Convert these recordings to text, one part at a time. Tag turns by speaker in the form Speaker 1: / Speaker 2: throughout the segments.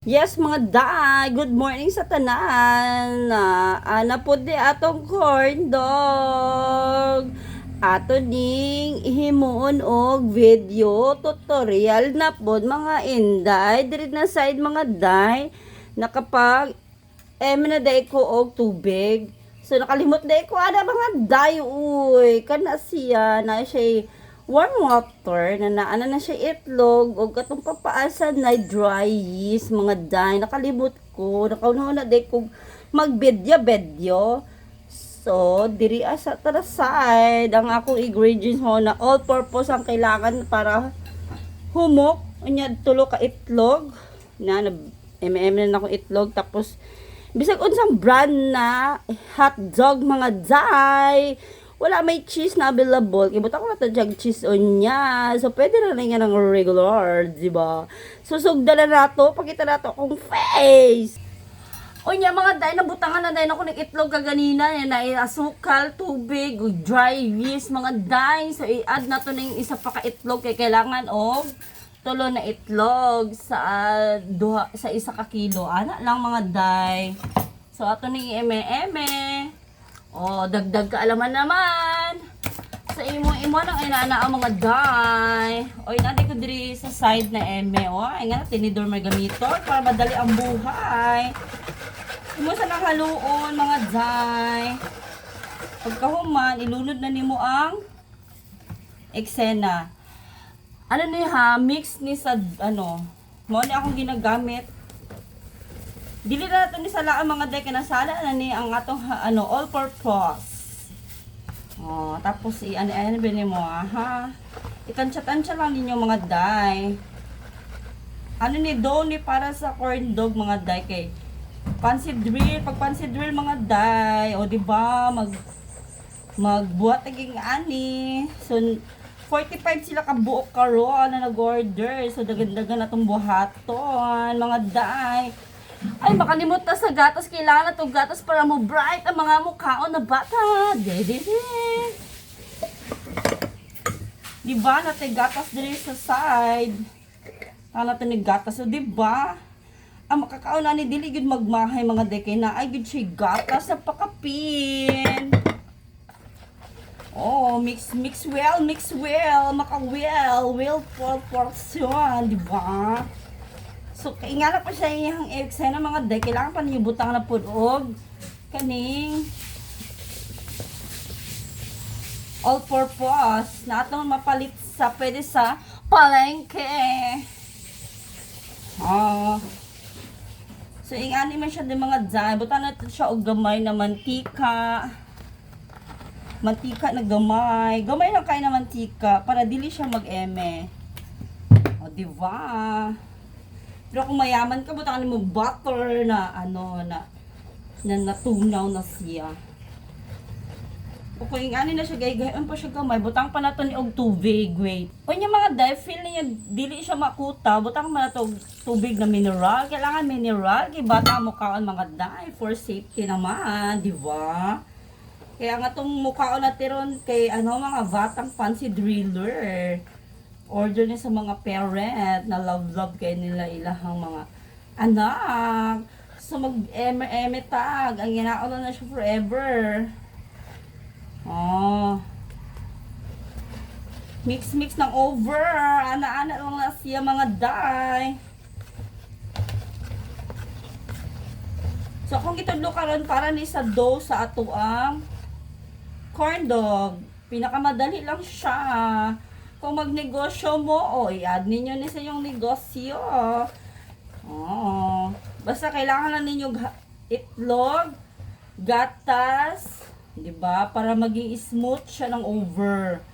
Speaker 1: Yes, mga day, good morning sa tanan. Ana po di atong corn dog. Ato ning himuon og video tutorial na pod mga inday diri na side mga day nakapag na day ko og tubig. So nakalimot day ko ana mga day uy kana siya na siya warm water na naana na siya itlog o katong papaasa na dry yeast mga day nakalimot ko nakaunaw na day ko magbedya so diri sa tara side ang akong ingredients mo na all purpose ang kailangan para humok unya tulo ka itlog na na akong itlog tapos bisag unsang brand na hotdog mga day wala may cheese na available. Ibuta ko na tayong cheese on niya. So, pwede na nga ng regular, di ba? Susugda na nato. Pakita nato akong face. O niya, mga day, nabutangan na day ako ng itlog kaganina. Yan na asukal, tubig, dry yeast, mga day. So, i-add na to ng isa pa ka itlog. Kaya kailangan og tulo na itlog sa isa ka kilo. Ana lang mga day. So, ato ning eme-eme. O, dagdag kaalaman naman. Sa imo nang inana ang mga day. O, inati ko diri sa side na eme. O, ay nga, tinidor may gamiton para madali ang buhay. Imo sa nakaluon, mga day. Pagkahuman, ilunod na nimo ang eksena. Ano ni ha, mix ni sa, mo ni akong ginagamit. Dili na natin ni sala ang mga day kinasala na ni ang atong all purpose. Oh, tapos ano bini mo ha. Itansya-tansya lang ninyo mga day. Ano ni dough ni para sa corn dog mga day kay pancit drill, pag pancit drill mga day, o di ba magbuhat aging ani. So 45 sila ka buok karon na nag-order. So dagan-dagan atong buhaton mga day. Ay, makalimot na sa gatas. Kailangan na itong gatas para mo bright ang mga mukhaon na bata. Diba? Natin gatas din sa side. Natin yung gatas. So, diba? Ang makakaon na ni dili yun magmahay mga dekay na. Ay, yun siya gatas sa pakapin. Oh, mix well. Well portion. Diba? So, kaingala pa siya yung eksena mga day. Kailangan pa ninyo butang na pudog. Kaning all purpose. Na atong mapalit sa pwede sa palengke. Oh. So, ingani man siya din mga day. Butang natin siya og gamay na mantika. Mantika na gamay. Gamay lang kayo na mantika para dili siya mag-eme. O, diba? Pero kung mayaman ka, butangan mo butter na na natunaw na siya. O kung ingani na siya, gayon pa siya gamay, butang pa nato ni og tubig, wait. O niya mga day, feel niya, dili siya makuta, butang pa nato tubig na mineral. Kailangan mineral, kay bata mo kaon mga day, for safety naman, di ba? Kaya nga itong mukhaon natin ron kay mga batang fancy driller. Order niya sa mga parent na love kay nila ilahang mga anak. So mag-eme tag. Ang ginaon na siya forever. Oh. Mix ng over. Ana-ana lang na siya mga day. So kung itudlo karon para ni sa dough sa atuang corn dog. Pinakamadali lang siya. Kung magnegosyo mo, i-add ninyo ni sa yung negosyo. Basta kailangan lang ninyo itlog, gatas, di ba? Para maging smooth siya ng over.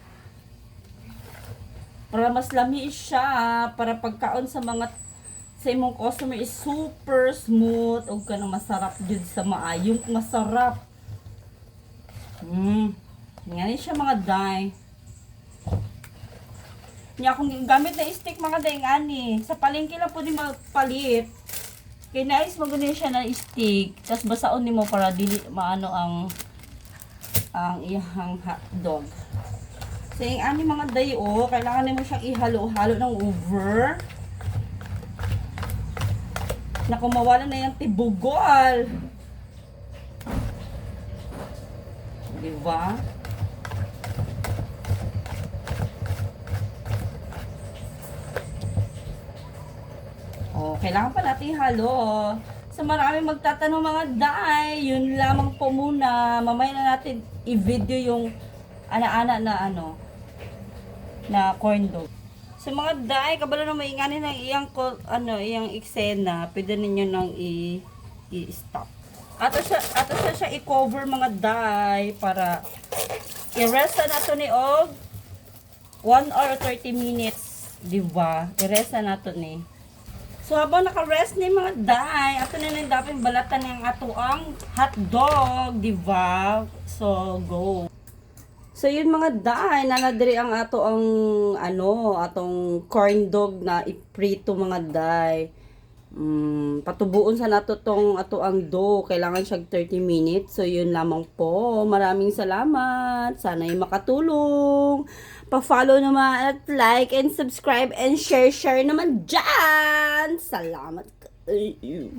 Speaker 1: Para mas lami siya, para pagkaon sa imong customer is super smooth o kanang masarap jud sa maayong masarap. Ngani siya mga day. Nya kung gamit na stick mga day ngani, sa palengke lang pwede magpalit. Kay nice magunin siya na stick, tapos basaon nimo para dili maano ang iyang hotdog. So yung ani mga day kailangan nimo siyang ihalo-halo ng over. Naku, mawala na yung tibugol. Diba? Oh, kailangan pa natin halo. Sa maraming magtatanong mga day, yun lamang po muna. Mamaya na natin i-video yung ana-ana na na corn dog. Sa mga day, kabalo na mainganin ng iyang eksena, pwede ninyo nang i-stop. Ato siya i-cover mga day para i-rest na nato ni og 1 or 30 minutes, di ba? I-rest na nato ni. So, habang naka-rest ni mga day, ato na nang dapat balatan ng ato ang hotdog, di ba? So, go. So, yun mga day, nanadiri ang ato ang, atong corn dog na iprito mga day. Patubuon sa nato tong ato ang dough. Kailangan siya 30 minutes. So, yun lamang po. Maraming salamat. Sana'y makatulong. Pa-follow naman at like and subscribe and share naman dyan. Salamat.